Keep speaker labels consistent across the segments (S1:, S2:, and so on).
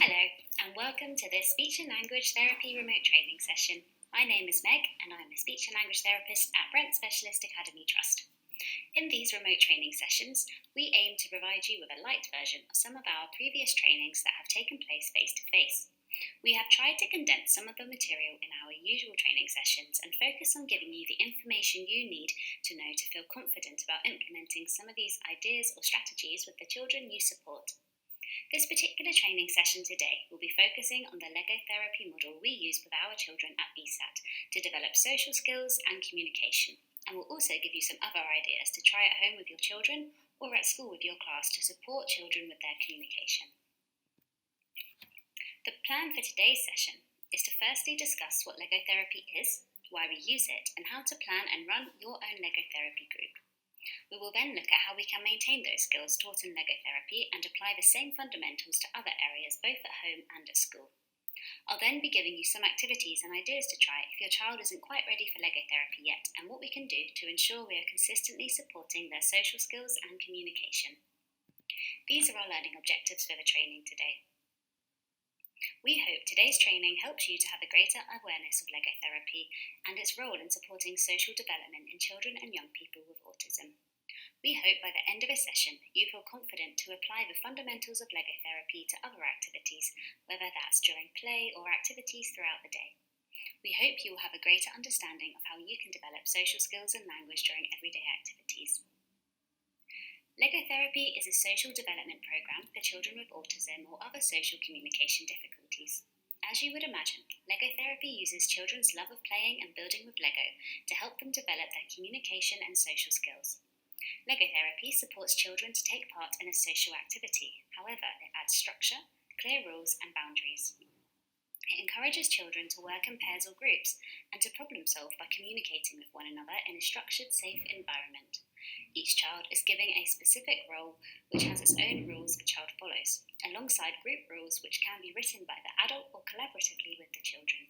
S1: Hello, and welcome to this Speech and Language Therapy remote training session. My name is Meg, and I'm a Speech and Language Therapist at Brent Specialist Academy Trust. In these remote training sessions, we aim to provide you with a light version of some of our previous trainings that have taken place face-to-face. We have tried to condense some of the material in our usual training sessions and focus on giving you the information you need to know to feel confident about implementing some of these ideas or strategies with the children you support. This particular training session today will be focusing on the Lego therapy model we use with our children at BSAT to develop social skills and communication, and will also give you some other ideas to try at home with your children or at school with your class to support children with their communication. The plan for today's session is to firstly discuss what Lego therapy is, why we use it, and how to plan and run your own Lego therapy group. We will then look at how we can maintain those skills taught in Lego therapy and apply the same fundamentals to other areas both at home and at school. I'll then be giving you some activities and ideas to try if your child isn't quite ready for Lego therapy yet, and what we can do to ensure we are consistently supporting their social skills and communication. These are our learning objectives for the training today. We hope today's training helps you to have a greater awareness of Lego therapy and its role in supporting social development in children and young people with autism. We hope by the end of a session you feel confident to apply the fundamentals of Lego therapy to other activities, whether that's during play or activities throughout the day. We hope you will have a greater understanding of how you can develop social skills and language during everyday activities. Lego therapy is a social development program for children with autism or other social communication difficulties. As you would imagine, Lego therapy uses children's love of playing and building with Lego to help them develop their communication and social skills. Lego therapy supports children to take part in a social activity. However, it adds structure, clear rules, and boundaries. It encourages children to work in pairs or groups and to problem solve by communicating with one another in a structured, safe environment. Each child is given a specific role which has its own rules the child follows, alongside group rules which can be written by the adult or collaboratively with the children.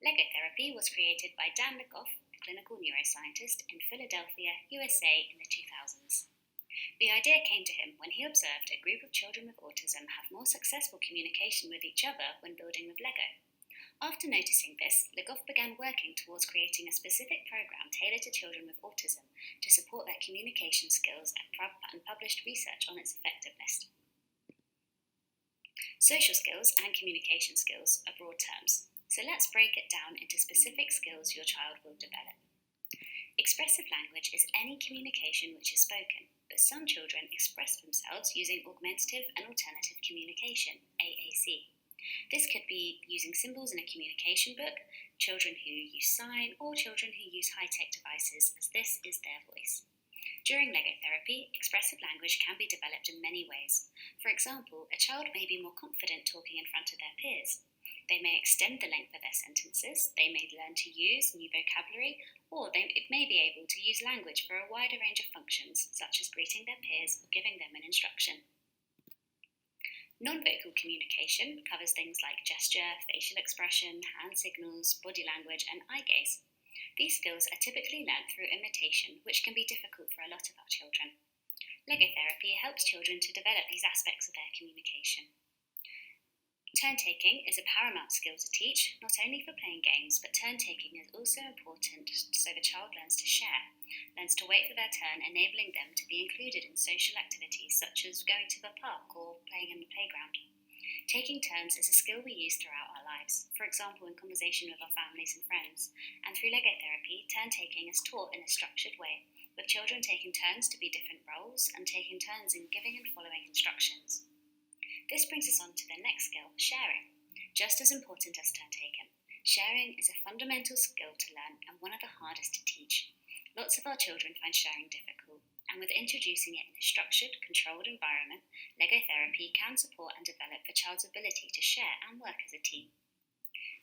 S1: Lego therapy was created by Dan Legoff, a clinical neuroscientist in Philadelphia, USA in the 2000s. The idea came to him when he observed a group of children with autism have more successful communication with each other when building with Lego. After noticing this, Legoff began working towards creating a specific program tailored to children with autism to support their communication skills and published research on its effectiveness. Social skills and communication skills are broad terms, so let's break it down into specific skills your child will develop. Expressive language is any communication which is spoken, but some children express themselves using augmentative and alternative communication, AAC. This could be using symbols in a communication book, children who use sign, or children who use high-tech devices, as this is their voice. During Lego therapy, expressive language can be developed in many ways. For example, a child may be more confident talking in front of their peers. They may extend the length of their sentences, they may learn to use new vocabulary, or they may be able to use language for a wider range of functions, such as greeting their peers or giving them an instruction. Non-vocal communication covers things like gesture, facial expression, hand signals, body language, and eye gaze. These skills are typically learned through imitation, which can be difficult for a lot of our children. Lego therapy helps children to develop these aspects of their communication. Turn-taking is a paramount skill to teach, not only for playing games, but turn-taking is also important so the child learns to share, learns to wait for their turn, enabling them to be included in social activities such as going to the park or playing in the playground. Taking turns is a skill we use throughout our lives, for example in conversation with our families and friends, and through Lego therapy, turn-taking is taught in a structured way, with children taking turns to be different roles and taking turns in giving and following instructions. This brings us on to the next skill, sharing. Just as important as turn-taking, sharing is a fundamental skill to learn and one of the hardest to teach. Lots of our children find sharing difficult, and with introducing it in a structured, controlled environment, Lego therapy can support and develop the child's ability to share and work as a team.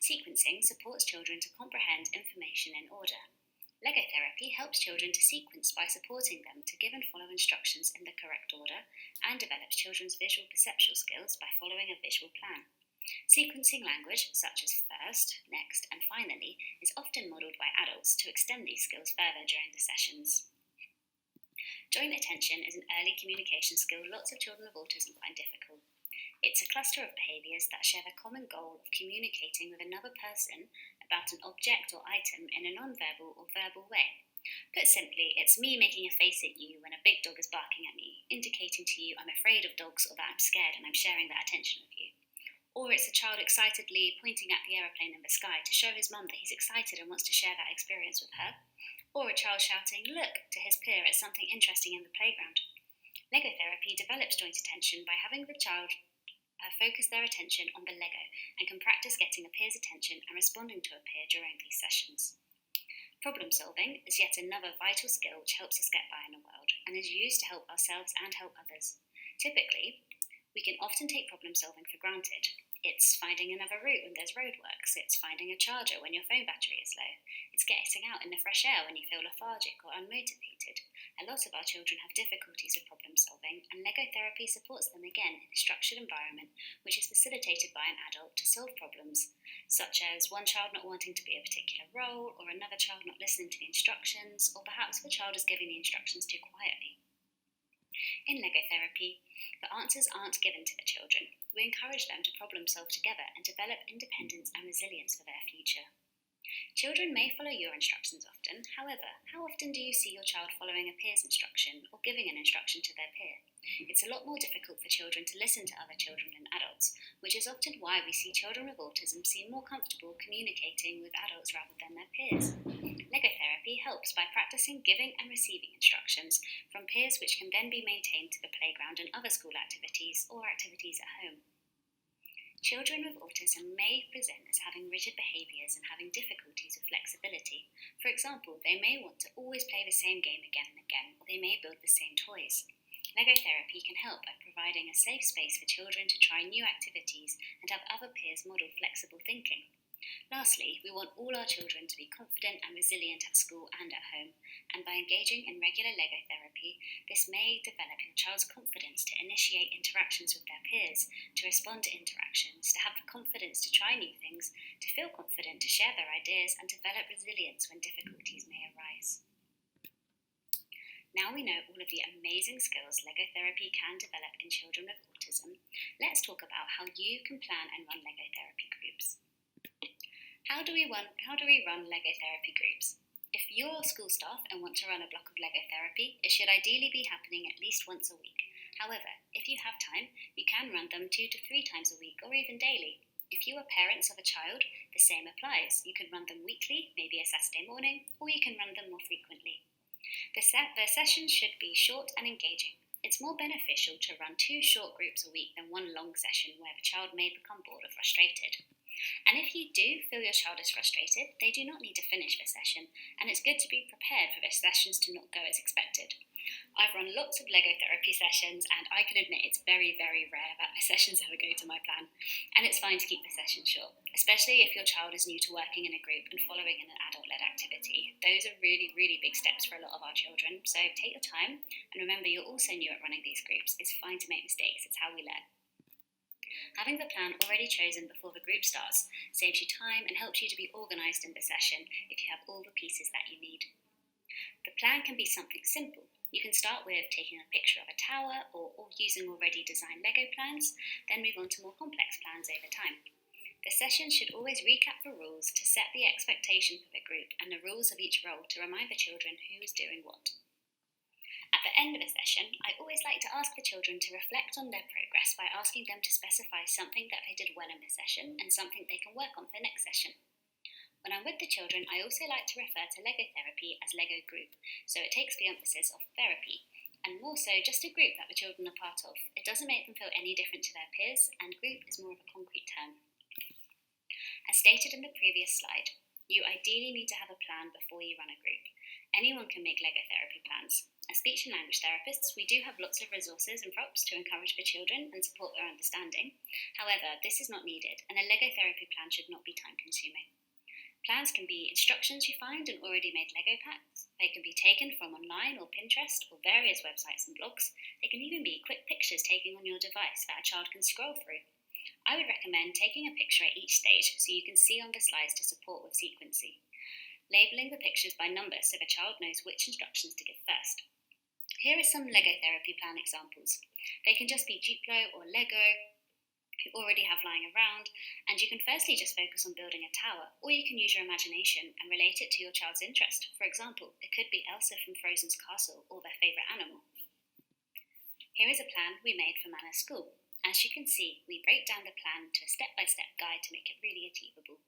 S1: Sequencing supports children to comprehend information in order. Lego therapy helps children to sequence by supporting them to give and follow instructions in the correct order, and develops children's visual perceptual skills by following a visual plan. Sequencing language, such as first, next, and finally, is often modelled by adults to extend these skills further during the sessions. Joint attention is an early communication skill lots of children with autism find difficult. It's a cluster of behaviours that share the common goal of communicating with another person about an object or item in a non-verbal or verbal way. Put simply, it's me making a face at you when a big dog is barking at me, indicating to you I'm afraid of dogs or that I'm scared and I'm sharing that attention with you. Or it's a child excitedly pointing at the aeroplane in the sky to show his mum that he's excited and wants to share that experience with her. Or a child shouting, "Look," to his peer at something interesting in the playground. Lego therapy develops joint attention by having the child focus their attention on the Lego and can practice getting a peer's attention and responding to a peer during these sessions. Problem solving is yet another vital skill which helps us get by in the world and is used to help ourselves and help others. Typically, we can often take problem solving for granted. It's finding another route when there's roadworks. It's finding a charger when your phone battery is low. It's getting out in the fresh air when you feel lethargic or unmotivated. A lot of our children have difficulties with problem solving, and Lego therapy supports them again in a structured environment which is facilitated by an adult to solve problems, such as one child not wanting to be a particular role, or another child not listening to the instructions, or perhaps the child is giving the instructions too quietly. In Lego therapy, the answers aren't given to the children. We encourage them to problem solve together and develop independence and resilience for their future. Children may follow your instructions often. However, how often do you see your child following a peer's instruction or giving an instruction to their peer? It's a lot more difficult for children to listen to other children than adults, which is often why we see children with autism seem more comfortable communicating with adults rather than their peers. Lego therapy helps by practicing giving and receiving instructions from peers, which can then be maintained to the playground and other school activities or activities at home. Children with autism may present as having rigid behaviours and having difficulties with flexibility. For example, they may want to always play the same game again and again, or they may build the same toys. Lego therapy can help by providing a safe space for children to try new activities and have other peers model flexible thinking. Lastly, we want all our children to be confident and resilient at school and at home, and by engaging in regular Lego therapy, this may develop your child's confidence to initiate interactions with their peers, to respond to interactions, to have the confidence to try new things, to feel confident to share their ideas, and develop resilience when difficulties may arise. Now we know all of the amazing skills Lego therapy can develop in children with autism, let's talk about how you can plan and run Lego therapy groups. How do we run Lego therapy groups? If you're school staff and want to run a block of Lego therapy, it should ideally be happening at least once a week. However, if you have time, you can run them 2 to 3 times a week or even daily. If you are parents of a child, the same applies. You can run them weekly, maybe a Saturday morning, or you can run them more frequently. The sessions should be short and engaging. It's more beneficial to run 2 short groups a week than 1 long session where the child may become bored or frustrated. And if you do feel your child is frustrated, they do not need to finish the session, and it's good to be prepared for the sessions to not go as expected. I've run lots of Lego therapy sessions, and I can admit it's very, very rare that the sessions ever go to my plan, and it's fine to keep the session short, especially if your child is new to working in a group and following in an adult-led activity. Those are really, really big steps for a lot of our children, so take your time, and remember you're also new at running these groups. It's fine to make mistakes, it's how we learn. Having the plan already chosen before the group starts saves you time and helps you to be organised in the session if you have all the pieces that you need. The plan can be something simple. You can start with taking a picture of a tower or using already designed Lego plans, then move on to more complex plans over time. The session should always recap the rules to set the expectation for the group and the rules of each role to remind the children who is doing what. At the end of a session, I always like to ask the children to reflect on their progress by asking them to specify something that they did well in the session and something they can work on for next session. When I'm with the children, I also like to refer to Lego therapy as Lego group, so it takes the emphasis off therapy, and more so just a group that the children are part of. It doesn't make them feel any different to their peers, and group is more of a concrete term. As stated in the previous slide, you ideally need to have a plan before you run a group. Anyone can make Lego therapy plans. As speech and language therapists, we do have lots of resources and props to encourage the children and support their understanding. However, this is not needed, and a Lego therapy plan should not be time-consuming. Plans can be instructions you find in already made Lego packs. They can be taken from online or Pinterest or various websites and blogs. They can even be quick pictures taken on your device that a child can scroll through. I would recommend taking a picture at each stage so you can see on the slides to support with sequencing. Labelling the pictures by number so the child knows which instructions to give first. Here are some Lego therapy plan examples. They can just be Duplo or Lego, you already have lying around, and you can firstly just focus on building a tower, or you can use your imagination and relate it to your child's interest. For example, it could be Elsa from Frozen's castle or their favourite animal. Here is a plan we made for Manor School. As you can see, we break down the plan to a step-by-step guide to make it really achievable.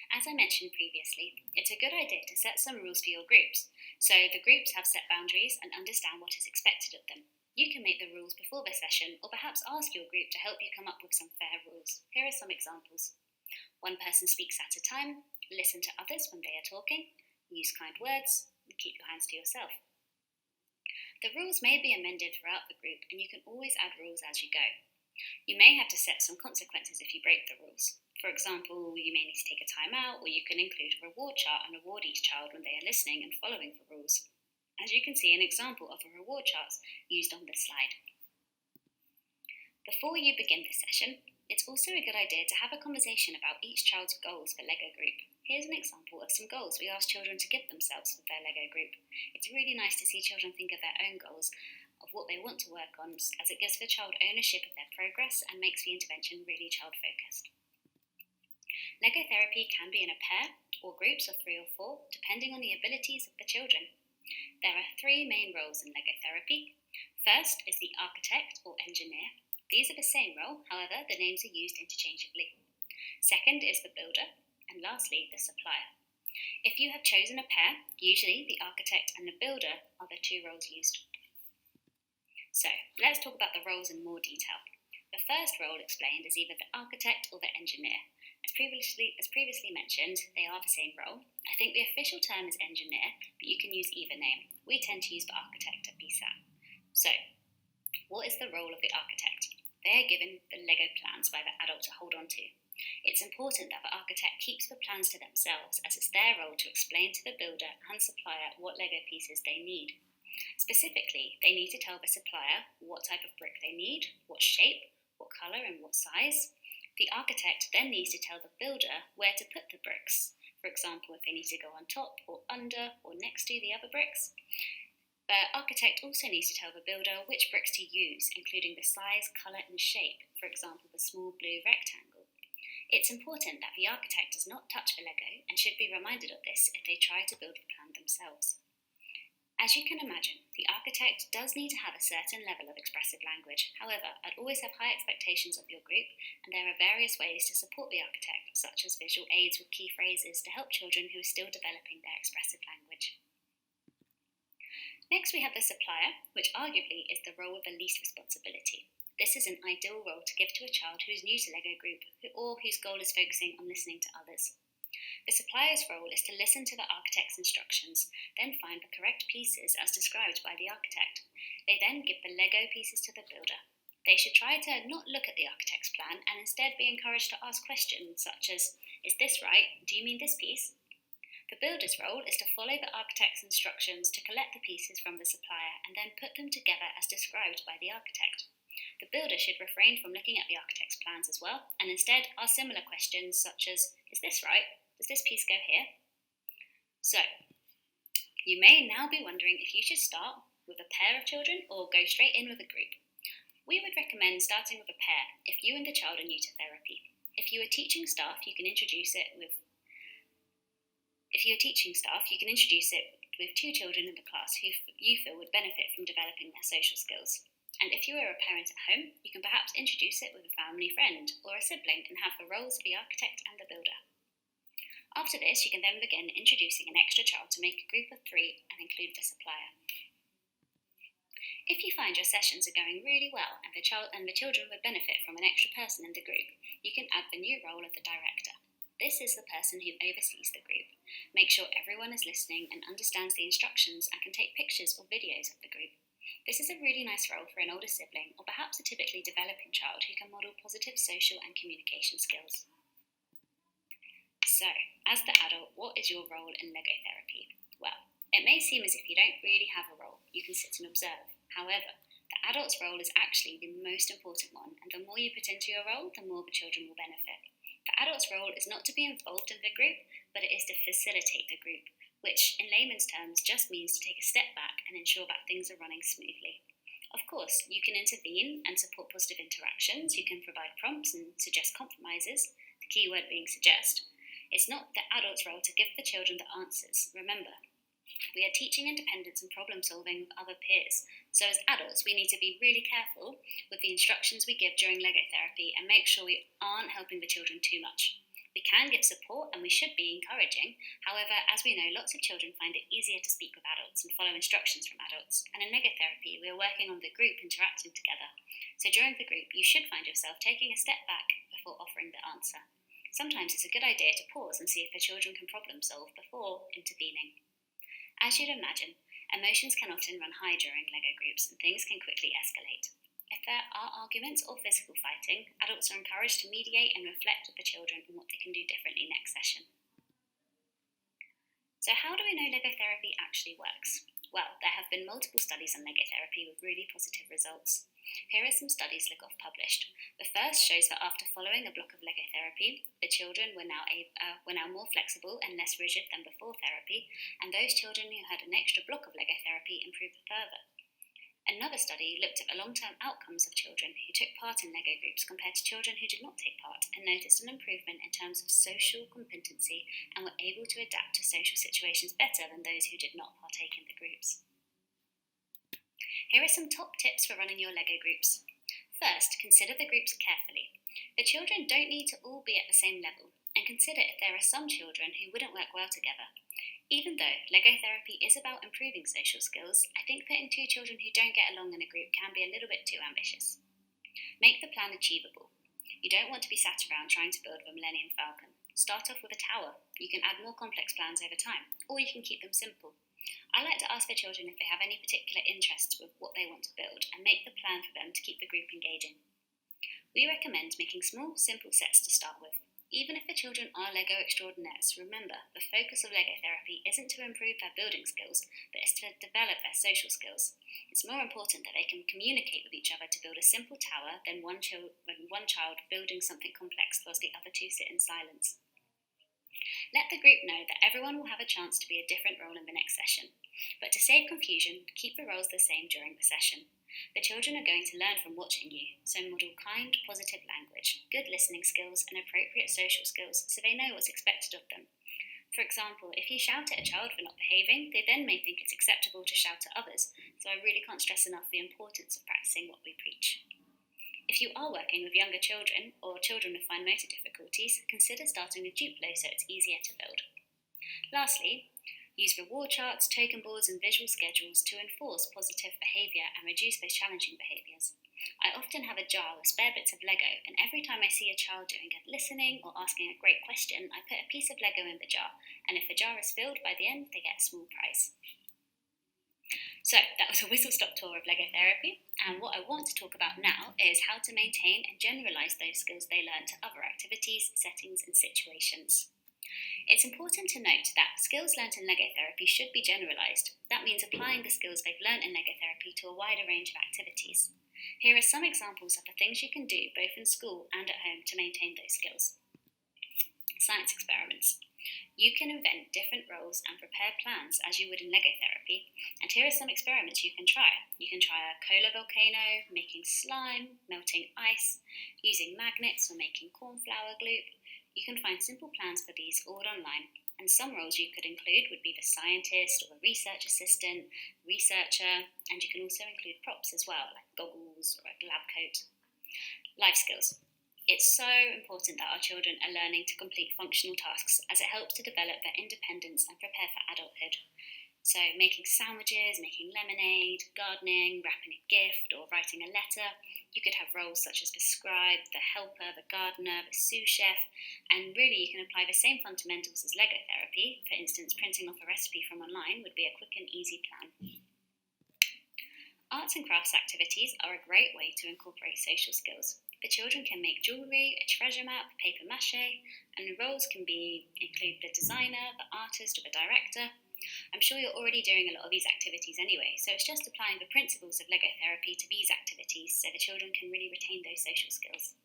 S1: As I mentioned previously, it's a good idea to set some rules for your groups, so the groups have set boundaries and understand what is expected of them. You can make the rules before the session, or perhaps ask your group to help you come up with some fair rules. Here are some examples. One person speaks at a time, listen to others when they are talking, use kind words, and keep your hands to yourself. The rules may be amended throughout the group, and you can always add rules as you go. You may have to set some consequences if you break the rules. For example, you may need to take a time out, or you can include a reward chart and reward each child when they are listening and following the rules. As you can see, an example of a reward chart used on this slide. Before you begin the session, it's also a good idea to have a conversation about each child's goals for LEGO group. Here's an example of some goals we asked children to give themselves with their LEGO group. It's really nice to see children think of their own goals, of what they want to work on, as it gives the child ownership of their progress and makes the intervention really child-focused. LEGO therapy can be in a pair or groups of 3 or 4, depending on the abilities of the children. There are 3 main roles in LEGO therapy. First is the architect or engineer. These are the same role, however, the names are used interchangeably. Second is the builder, and lastly, the supplier. If you have chosen a pair, usually the architect and the builder are the 2 roles used. So, let's talk about the roles in more detail. The first role explained is either the architect or the engineer. As previously mentioned, they are the same role. I think the official term is engineer, but you can use either name. We tend to use the architect at BSAT. So, what is the role of the architect? They are given the LEGO plans by the adult to hold on to. It's important that the architect keeps the plans to themselves, as it's their role to explain to the builder and supplier what LEGO pieces they need. Specifically, they need to tell the supplier what type of brick they need, what shape, what colour and what size. The architect then needs to tell the builder where to put the bricks. For example, if they need to go on top or under or next to the other bricks. The architect also needs to tell the builder which bricks to use, including the size, colour and shape, for example the small blue rectangle. It's important that the architect does not touch the LEGO and should be reminded of this if they try to build the plan themselves. As you can imagine, the architect does need to have a certain level of expressive language. However, I'd always have high expectations of your group, and there are various ways to support the architect, such as visual aids with key phrases to help children who are still developing their expressive language. Next, we have the supplier, which arguably is the role of the least responsibility. This is an ideal role to give to a child who is new to LEGO group or whose goal is focusing on listening to others. The supplier's role is to listen to the architect's instructions, then find the correct pieces as described by the architect. They then give the LEGO pieces to the builder. They should try to not look at the architect's plan and instead be encouraged to ask questions such as, is this right? Do you mean this piece? The builder's role is to follow the architect's instructions to collect the pieces from the supplier and then put them together as described by the architect. The builder should refrain from looking at the architect's plans as well, and instead ask similar questions such as, is this right? Does this piece go here? So, you may now be wondering if you should start with a pair of children or go straight in with a group. We would recommend starting with a pair if you and the child are new to therapy. If you are teaching staff, you can introduce it with 2 children in the class who you feel would benefit from developing their social skills. And if you are a parent at home, you can perhaps introduce it with a family friend or a sibling and have the roles of the architect and the builder. After this, you can then begin introducing an extra child to make a group of 3 and include the supplier. If you find your sessions are going really well and the children would benefit from an extra person in the group, you can add the new role of the director. This is the person who oversees the group. Make sure everyone is listening and understands the instructions and can take pictures or videos of the group. This is a really nice role for an older sibling or perhaps a typically developing child who can model positive social and communication skills. So, as the adult, what is your role in LEGO therapy? Well, it may seem as if you don't really have a role. You can sit and observe. However, the adult's role is actually the most important one, and the more you put into your role, the more the children will benefit. The adult's role is not to be involved in the group, but it is to facilitate the group, which in layman's terms just means to take a step back and ensure that things are running smoothly. Of course, you can intervene and support positive interactions. You can provide prompts and suggest compromises, the key word being suggest. It's not the adult's role to give the children the answers. Remember, we are teaching independence and problem solving with other peers. So as adults, we need to be really careful with the instructions we give during Lego therapy and make sure we aren't helping the children too much. We can give support and we should be encouraging. However, as we know, lots of children find it easier to speak with adults and follow instructions from adults. And in Lego therapy, we are working on the group interacting together. So during the group, you should find yourself taking a step back before offering the answer. Sometimes it's a good idea to pause and see if the children can problem solve before intervening. As you'd imagine, emotions can often run high during Lego groups and things can quickly escalate. If there are arguments or physical fighting, adults are encouraged to mediate and reflect with the children on what they can do differently next session. So how do we know Lego therapy actually works? Well, there have been multiple studies on Lego therapy with really positive results. Here are some studies LEGO published. The first shows that after following a block of Lego therapy, the children were now more flexible and less rigid than before therapy, and those children who had an extra block of Lego therapy improved further. Another study looked at the long-term outcomes of children who took part in Lego groups compared to children who did not take part and noticed an improvement in terms of social competency and were able to adapt to social situations better than those who did not partake in the groups. Here are some top tips for running your Lego groups. First, consider the groups carefully. The children don't need to all be at the same level, and consider if there are some children who wouldn't work well together. Even though Lego therapy is about improving social skills, I think putting two children who don't get along in a group can be a little bit too ambitious. Make the plan achievable. You don't want to be sat around trying to build the Millennium Falcon. Start off with a tower. You can add more complex plans over time, or you can keep them simple. I like to ask the children if they have any particular interests with what they want to build and make the plan for them to keep the group engaging. We recommend making small, simple sets to start with. Even if the children are Lego extraordinaires, remember, the focus of Lego therapy isn't to improve their building skills, but is to develop their social skills. It's more important that they can communicate with each other to build a simple tower than one child building something complex whilst the other two sit in silence. Let the group know that everyone will have a chance to be a different role in the next session, but to save confusion, keep the roles the same during the session. The children are going to learn from watching you, so model kind, positive language, good listening skills, and appropriate social skills so they know what's expected of them. For example, if you shout at a child for not behaving, they then may think it's acceptable to shout at others, so I really can't stress enough the importance of practicing what we preach. If you are working with younger children, or children with fine motor difficulties, consider starting with Duplo so it's easier to build. Lastly, use reward charts, token boards and visual schedules to enforce positive behaviour and reduce those challenging behaviours. I often have a jar with spare bits of Lego, and every time I see a child doing good listening or asking a great question, I put a piece of Lego in the jar, and if the jar is filled by the end, they get a small prize. So that was a whistle-stop tour of Lego therapy, and what I want to talk about now is how to maintain and generalise those skills they learn to other activities, settings and situations. It's important to note that skills learnt in Lego therapy should be generalised. That means applying the skills they've learnt in Lego therapy to a wider range of activities. Here are some examples of the things you can do both in school and at home to maintain those skills. Science experiments. You can invent different roles and prepare plans as you would in Lego therapy, and here are some experiments you can try. You can try a cola volcano, making slime, melting ice, using magnets or making cornflower glue. You can find simple plans for these all online, and some roles you could include would be the scientist or the research assistant, researcher, and you can also include props as well, like goggles or a lab coat. Life skills. It's so important that our children are learning to complete functional tasks as it helps to develop their independence and prepare for adulthood. So making sandwiches, making lemonade, gardening, wrapping a gift or writing a letter. You could have roles such as the scribe, the helper, the gardener, the sous chef, and really you can apply the same fundamentals as Lego therapy. For instance, printing off a recipe from online would be a quick and easy plan. Arts and crafts activities are a great way to incorporate social skills. The children can make jewellery, a treasure map, paper mache, and the roles can include the designer, the artist, or the director. I'm sure you're already doing a lot of these activities anyway, so it's just applying the principles of Lego therapy to these activities so the children can really retain those social skills.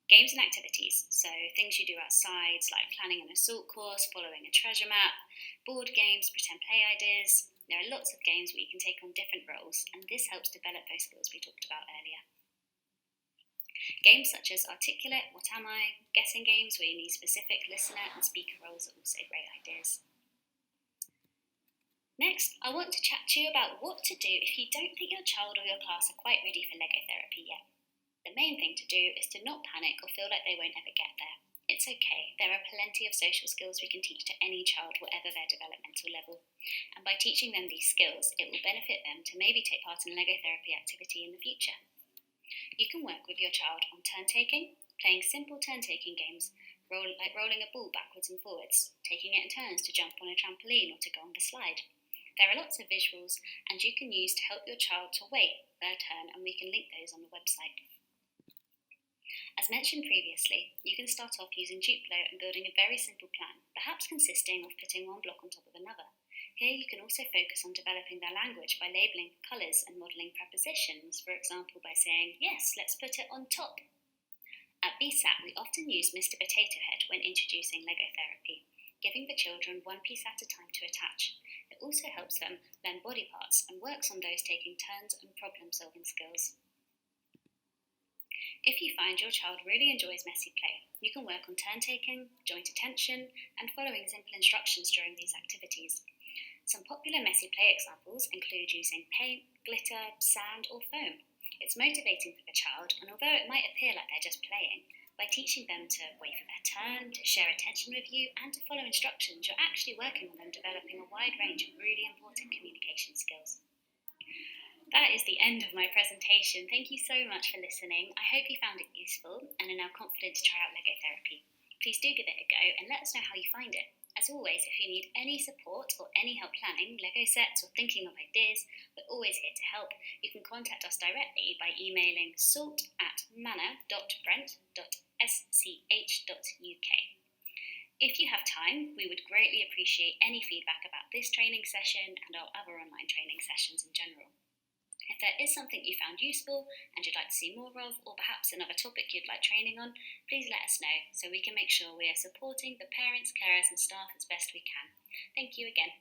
S1: Games and activities, so things you do outside, like planning an assault course, following a treasure map, board games, pretend play ideas. There are lots of games where you can take on different roles, and this helps develop those skills we talked about earlier. Games such as Articulate, What Am I, guessing games where you need specific listener and speaker roles are also great ideas. Next, I want to chat to you about what to do if you don't think your child or your class are quite ready for Lego therapy yet. The main thing to do is to not panic or feel like they won't ever get there. It's okay, there are plenty of social skills we can teach to any child, whatever their developmental level. And by teaching them these skills, it will benefit them to maybe take part in a Lego therapy activity in the future. You can work with your child on turn-taking, playing simple turn-taking games, like rolling a ball backwards and forwards, taking it in turns to jump on a trampoline or to go on the slide. There are lots of visuals, and you can use to help your child to wait their turn, and we can link those on the website. As mentioned previously, you can start off using Duplo and building a very simple plan, perhaps consisting of putting one block on top of another. Here you can also focus on developing their language by labelling colours and modelling prepositions, for example by saying, yes, let's put it on top. At BSAT, we often use Mr. Potato Head when introducing Lego therapy, giving the children one piece at a time to attach. It also helps them learn body parts and works on those taking turns and problem-solving skills. If you find your child really enjoys messy play, you can work on turn-taking, joint attention, and following simple instructions during these activities. Some popular messy play examples include using paint, glitter, sand, or foam. It's motivating for the child, and although it might appear like they're just playing, by teaching them to wait for their turn, to share attention with you, and to follow instructions, you're actually working on them developing a wide range of really important communication skills. That is the end of my presentation. Thank you so much for listening. I hope you found it useful and are now confident to try out Lego therapy. Please do give it a go and let us know how you find it. As always, if you need any support or any help planning Lego sets or thinking of ideas, we're always here to help. You can contact us directly by emailing salt@manna.brent.sch.uk. If you have time, we would greatly appreciate any feedback about this training session and our other online training sessions in general. If there is something you found useful and you'd like to see more of, or perhaps another topic you'd like training on, please let us know so we can make sure we are supporting the parents, carers and staff as best we can. Thank you again.